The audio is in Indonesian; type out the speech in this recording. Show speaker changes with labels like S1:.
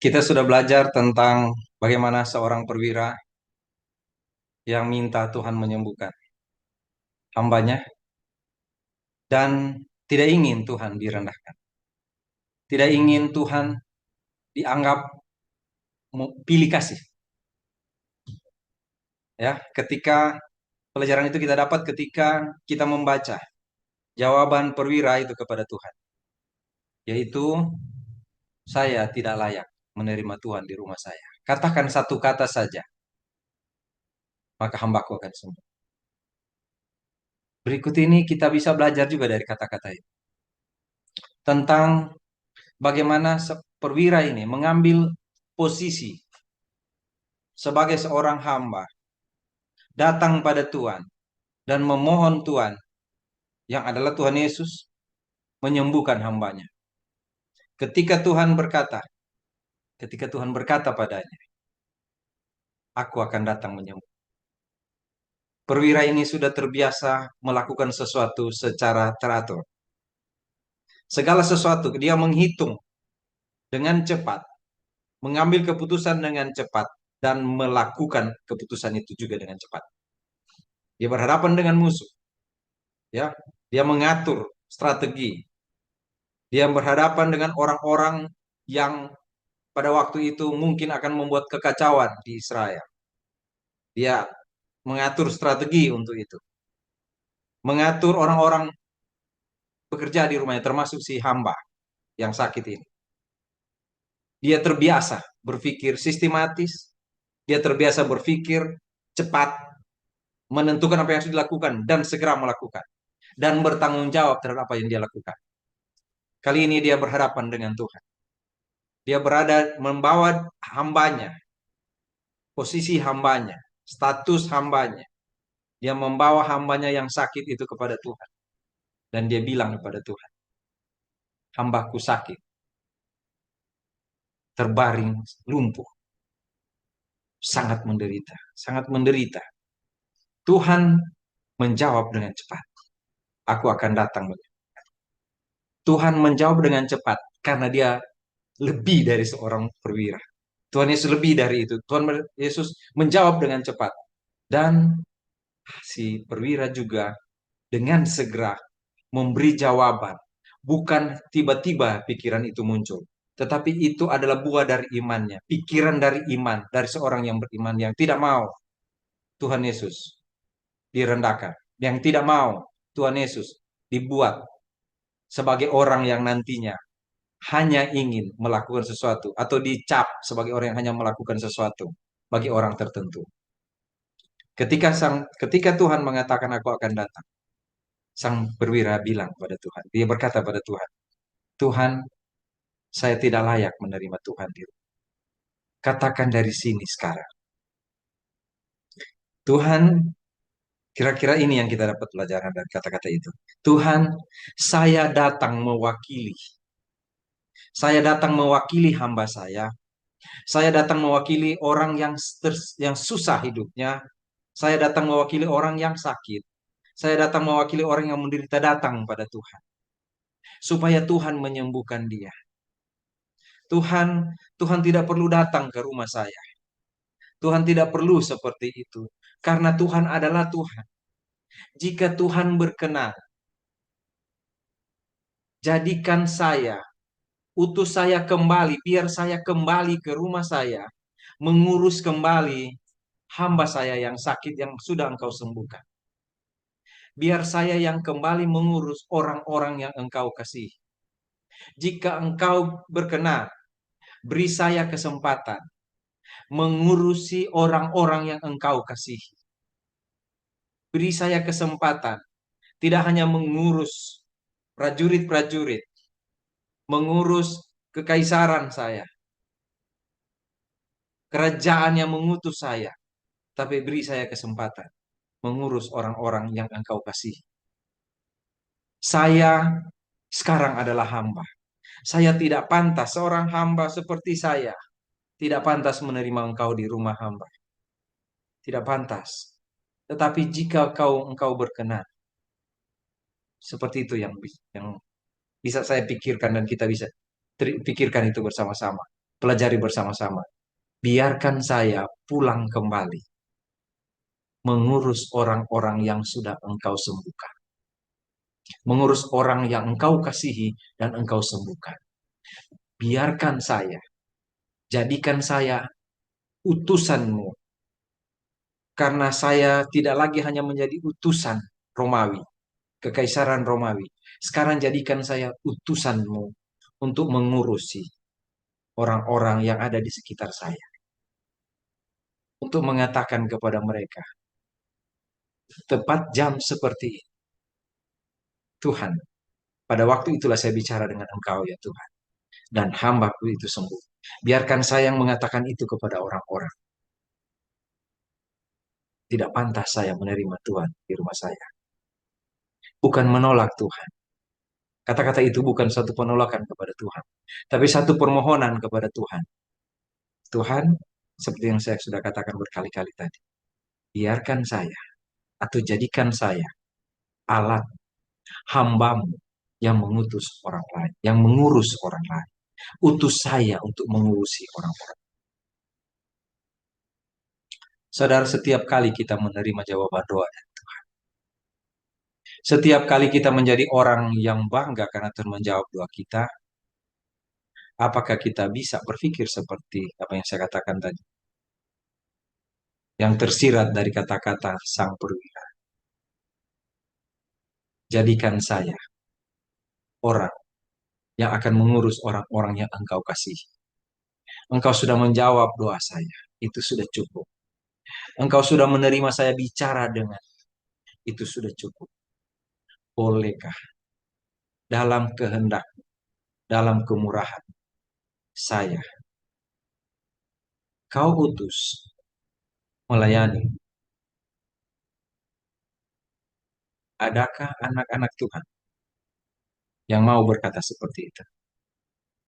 S1: Kita sudah belajar tentang bagaimana seorang perwira yang minta Tuhan menyembuhkan hambanya dan tidak ingin Tuhan direndahkan. Tidak ingin Tuhan dianggap pilih kasih. Ya, ketika pelajaran itu kita dapat ketika kita membaca jawaban perwira itu kepada Tuhan, yaitu saya tidak layak menerima Tuhan di rumah saya. Katakan satu kata saja, maka hambaku akan sembuh. Berikut ini kita bisa belajar juga dari kata-kata itu tentang bagaimana perwira ini mengambil posisi sebagai seorang hamba, datang pada Tuhan dan memohon Tuhan yang adalah Tuhan Yesus menyembuhkan hambanya. Ketika Tuhan berkata padanya, aku akan datang menyembuh. Perwira ini sudah terbiasa melakukan sesuatu secara teratur. Segala sesuatu dia menghitung dengan cepat, mengambil keputusan dengan cepat, dan melakukan keputusan itu juga dengan cepat. Dia berhadapan dengan musuh, ya, dia mengatur strategi, dia berhadapan dengan orang-orang yang pada waktu itu mungkin akan membuat kekacauan di Israel. Dia mengatur strategi untuk itu, mengatur orang-orang bekerja di rumahnya, termasuk si hamba yang sakit ini. Dia terbiasa berpikir sistematis, dia terbiasa berpikir cepat, menentukan apa yang harus dilakukan dan segera melakukan, dan bertanggung jawab terhadap apa yang dia lakukan. Kali ini dia berhadapan dengan Tuhan. Dia berada membawa hambanya, posisi hambanya, status hambanya. Dia membawa hambanya yang sakit itu kepada Tuhan. Dan dia bilang kepada Tuhan, hambaku sakit, terbaring lumpuh, sangat menderita, sangat menderita. Tuhan menjawab dengan cepat, aku akan datang. Tuhan menjawab dengan cepat karena dia lebih dari seorang perwira. Tuhan Yesus lebih dari itu. Tuhan Yesus menjawab dengan cepat. Dan si perwira juga dengan segera memberi jawaban. Bukan tiba-tiba pikiran itu muncul. Tetapi itu adalah buah dari imannya. Pikiran dari iman. Dari seorang yang beriman yang tidak mau Tuhan Yesus direndahkan. Yang tidak mau Tuhan Yesus dibuat sebagai orang yang nantinya hanya ingin melakukan sesuatu atau dicap sebagai orang yang hanya melakukan sesuatu bagi orang tertentu. Ketika Tuhan mengatakan aku akan datang, sang perwira bilang pada Tuhan, dia berkata pada Tuhan, Tuhan, saya tidak layak menerima Tuhan di rumah. Katakan dari sini sekarang. Tuhan, kira-kira ini yang kita dapat pelajaran dari kata-kata itu. Tuhan, saya datang mewakili. Saya datang mewakili hamba saya. Saya datang mewakili orang yang susah hidupnya. Saya datang mewakili orang yang sakit. Saya datang mewakili orang yang menderita, datang pada Tuhan. Supaya Tuhan menyembuhkan dia. Tuhan, Tuhan tidak perlu datang ke rumah saya. Tuhan tidak perlu seperti itu. Karena Tuhan adalah Tuhan. Jika Tuhan berkenan, jadikan saya, utus saya kembali, biar saya kembali ke rumah saya, mengurus kembali hamba saya yang sakit yang sudah engkau sembuhkan. Biar saya yang kembali mengurus orang-orang yang engkau kasih. Jika engkau berkenan, beri saya kesempatan mengurusi orang-orang yang engkau kasih. Beri saya kesempatan, tidak hanya mengurus prajurit-prajurit, mengurus kekaisaran saya, kerajaan yang mengutus saya, tapi beri saya kesempatan mengurus orang-orang yang engkau kasih. Saya sekarang adalah hamba. Saya tidak pantas, seorang hamba seperti saya, tidak pantas menerima engkau di rumah hamba. Tidak pantas. Tetapi jika engkau berkenan, seperti itu yang bisa saya pikirkan dan kita bisa pikirkan itu bersama-sama. Pelajari bersama-sama. Biarkan saya pulang kembali mengurus orang-orang yang sudah engkau sembuhkan. Mengurus orang yang engkau kasihi dan engkau sembuhkan. Biarkan saya, jadikan saya utusanmu. Karena saya tidak lagi hanya menjadi utusan Romawi, Kekaisaran Romawi. Sekarang jadikan saya utusanmu untuk mengurusi orang-orang yang ada di sekitar saya. Untuk mengatakan kepada mereka, tepat jam seperti ini, Tuhan, pada waktu itulah saya bicara dengan engkau ya Tuhan. Dan hambaku itu sembuh. Biarkan saya yang mengatakan itu kepada orang-orang. Tidak pantas saya menerima Tuhan di rumah saya. Bukan menolak Tuhan. Kata-kata itu bukan satu penolakan kepada Tuhan. Tapi satu permohonan kepada Tuhan. Tuhan, seperti yang saya sudah katakan berkali-kali tadi. Biarkan saya atau jadikan saya alat hambamu yang mengutus orang lain. Yang mengurus orang lain. Utus saya untuk mengurusi orang-orang. Saudara, setiap kali kita menerima jawaban doa, setiap kali kita menjadi orang yang bangga karena Tuhan menjawab doa kita, apakah kita bisa berpikir seperti apa yang saya katakan tadi? Yang tersirat dari kata-kata Sang Perwira. Jadikan saya orang yang akan mengurus orang-orang yang engkau kasih. Engkau sudah menjawab doa saya. Itu sudah cukup. Engkau sudah menerima saya bicara dengan. Itu sudah cukup. Bolehkah dalam kehendak, dalam kemurahan, saya, kau utus melayani. Adakah anak-anak Tuhan yang mau berkata seperti itu?